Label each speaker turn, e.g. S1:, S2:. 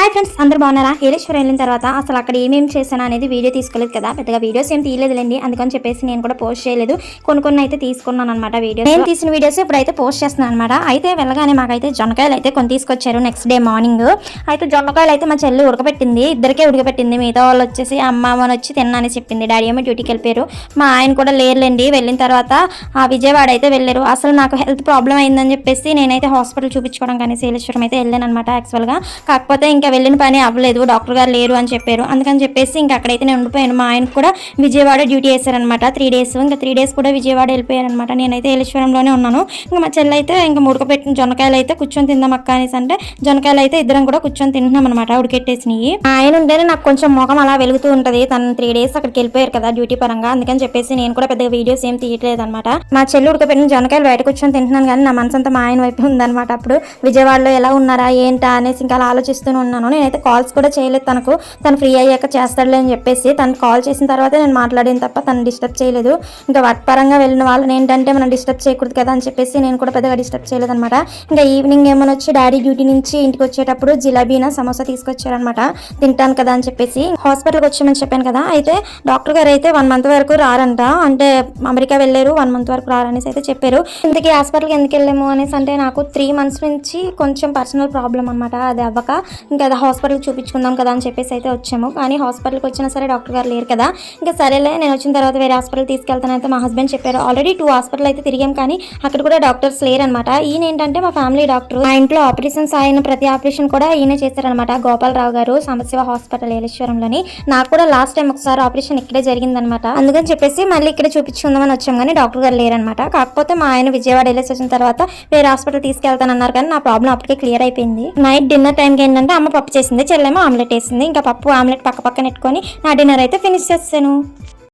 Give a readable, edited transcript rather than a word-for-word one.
S1: Hi friends, అందరూ బాగున్నారా? ఏలేశ్వరం వెళ్ళిన తర్వాత అసలు అక్కడ ఏమేమి చేశాను అనేది వీడియో తీసుకోలేదు కదా, పెద్దగా వీడియోస్ ఏం తీయలేదులేండి. అందుకని చెప్పేసి నేను కూడా పోస్ట్ చేయలేదు. కొన్ని అయితే తీసుకున్నాను అనమాట వీడియోస్. నేను తీసిన వీడియోస్ ఇప్పుడైతే పోస్ట్ చేస్తున్నాను అనమాట. అయితే వెళ్ళగానే మాకైతే జొన్నకాయలు అయితే కొన్ని తీసుకొచ్చారు నెక్స్ట్ డే మార్నింగ్. అయితే జొన్నకాయలు అయితే మా చెల్లి ఉడకపెట్టింది, ఇద్దరికే ఉడకపెట్టింది. మిగతా వాళ్ళు వచ్చేసి అమ్మ వచ్చి తిన్నానని చెప్పింది. డాడీ ఏమో డ్యూటీకి వెళ్ళిపోయారు. మా ఆయన కూడా లేరులేండి. వెళ్ళిన తర్వాత ఆ విజయవాడ అయితే వెళ్ళారు. అసలు నాకు హెల్త్ ప్రాబ్లం అయిందని చెప్పేసి నేనైతే హాస్పిటల్ చూపించుకోవడం కానీ ఏలేశ్వరం అయితే వెళ్ళాను అనమాట యాక్చువల్గా. కాకపోతే ఇంకా వెళ్ళిన పని అవ్వలేదు, డాక్టర్ గారు లేరు అని చెప్పారు. అందుకని చెప్పేసి ఇంకా అక్కడైతే నేను ఉండిపోయాను. మా ఆయనకు కూడా విజయవాడ డ్యూటీ వేశారనమాట 3 days. ఇంకా 3 days కూడా విజయవాడ వెళ్ళిపోయారనమాట. నేనైతే ఏలేశ్వరంలోనే ఉన్నాను. ఇంకా మా చెల్లి అయితే ఇంకా ముడకపెట్టిన జొన్నకాయలు అయితే కూర్చొని తిందాం అక్క అనేసి అంటే జొన్నకాయలు అయితే ఇద్దరం కూడా కూర్చొని తింటున్నాం అనమాట ఉడికెట్టేసినవి. ఆయన ఉంటేనే నాకు కొంచెం ముఖం అలా వెలుగుతూ ఉంటుంది. తను 3 days అక్కడికి వెళ్ళిపోయారు కదా డ్యూటీ పరంగా. అందుకని చెప్పేసి నేను కూడా పెద్దగా వీడియోస్ ఏం తీయట్లేదు అనమాట. మా చెల్లి ఉడకపెట్టిన జొన్నకాయలు బయట కూర్చొని తింటున్నాను, కానీ నా మనసు అంతా మా ఆయన వైపు ఉందనమాట. అప్పుడు విజయవాడలో ఎలా ఉన్నారా ఏంటా అనేసి ఇంకా అలా ఆలోచిస్తూనే ఉన్నాను. నేనైతే కాల్స్ కూడా చేయలేదు తనకు. తను ఫ్రీ అయ్యాక చేస్తాడులే అని చెప్పేసి తను కాల్ చేసిన తర్వాత నేను మాట్లాడిన తప్ప తను డిస్టర్బ్ చేయలేదు. ఇంకా వర్క్ పరంగా వెళ్ళిన వాళ్ళని ఏంటంటే మనం డిస్టర్బ్ చేయకూడదు కదా అని చెప్పేసి నేను కూడా పెద్దగా డిస్టర్బ్ చేయలేదు అనమాట. ఇంకా ఈవినింగ్ ఏమైనా వచ్చి డాడీ డ్యూటీ నుంచి ఇంటికి వచ్చేటప్పుడు జిలాబీనా సమోసా తీసుకొచ్చారనమాట. తింటాను కదా అని చెప్పేసి. హాస్పిటల్కి వచ్చామని చెప్పాను కదా, అయితే డాక్టర్ గారు అయితే 1 month వరకు రారంట. అంటే అమెరికా వెళ్ళారు, 1 month వరకు రారనేసి అయితే చెప్పారు. ఇంతకీ హాస్పిటల్కి ఎందుకు వెళ్ళాము అనేసి అంటే నాకు 3 months నుంచి కొంచెం పర్సనల్ ప్రాబ్లం అనమాట. అది అవ్వక ఇంకా అది హాస్పిటల్కి చూపించుకుందాం కదా అని చెప్పేసి అయితే వచ్చాము. కానీ హాస్పిటల్కి వచ్చినా సరే డాక్టర్ గారు లేరు కదా. ఇంకా సరేలే నేను వచ్చిన తర్వాత వేరే హాస్పిటల్ తీసుకెళ్తానైతే మా హస్బెండ్ చెప్పారు. ఆల్రెడీ 2 హాస్పిటల్ అయితే తిరిగాం, కానీ అక్కడ కూడా డాక్టర్స్ లేరు అనమాట. ఈయన ఏంటంటే మా ఫ్యామిలీ డాక్టర్. మా ఇంట్లో ఆపరేషన్స్ అయిన ప్రతి ఆపరేషన్ కూడా ఈయన చేశారనమాట. గోపాలరావు గారు, సాంబశివ హాస్పిటల్ ఏలేశ్వరంలోని. నాకు కూడా లాస్ట్ టైం ఒకసారి ఆపరేషన్ ఇక్కడే జరిగిందనమాట. అందుకని చెప్పేసి మళ్ళీ ఇక్కడ చూపించుకుందామని వచ్చాం, కానీ డాక్టర్ గారు లేరనమాట. కాకపోతే మా ఆయన విజయవాడ వెళ్ళేసి వచ్చిన తర్వాత వేరే హాస్పిటల్ తీసుకెళ్తానన్నారు, కానీ నా ప్రాబ్లం అప్పటికే క్లియర్ అయిపోయింది. నైట్ డిన్నర్ టైంకి ఏంటంటే అమ్మ పప్పు చేసింది, చెల్లెమో ఆమ్లెట్ వేసింది. ఇంకా పప్పు ఆమ్లెట్ పక్క పక్కన పెట్టుకొని నా డిన్నర్ అయితే ఫినిష్ చేస్తాను.